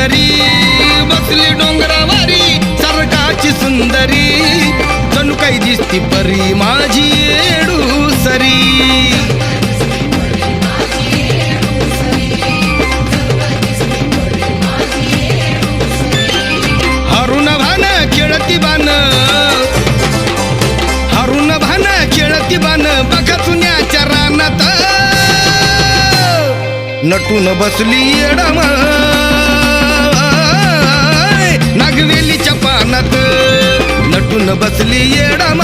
सुंदरी बसली डोंगरावारी सरकाची सुंदरी जणू काही दिसती परी माझी येडूसरी हरुण भान खेळती बान हरुण भान खेळती बान बघा चुन्याच्या रानात नटून बसली येडम नागवेलीच्या पानात नटून बसली येडम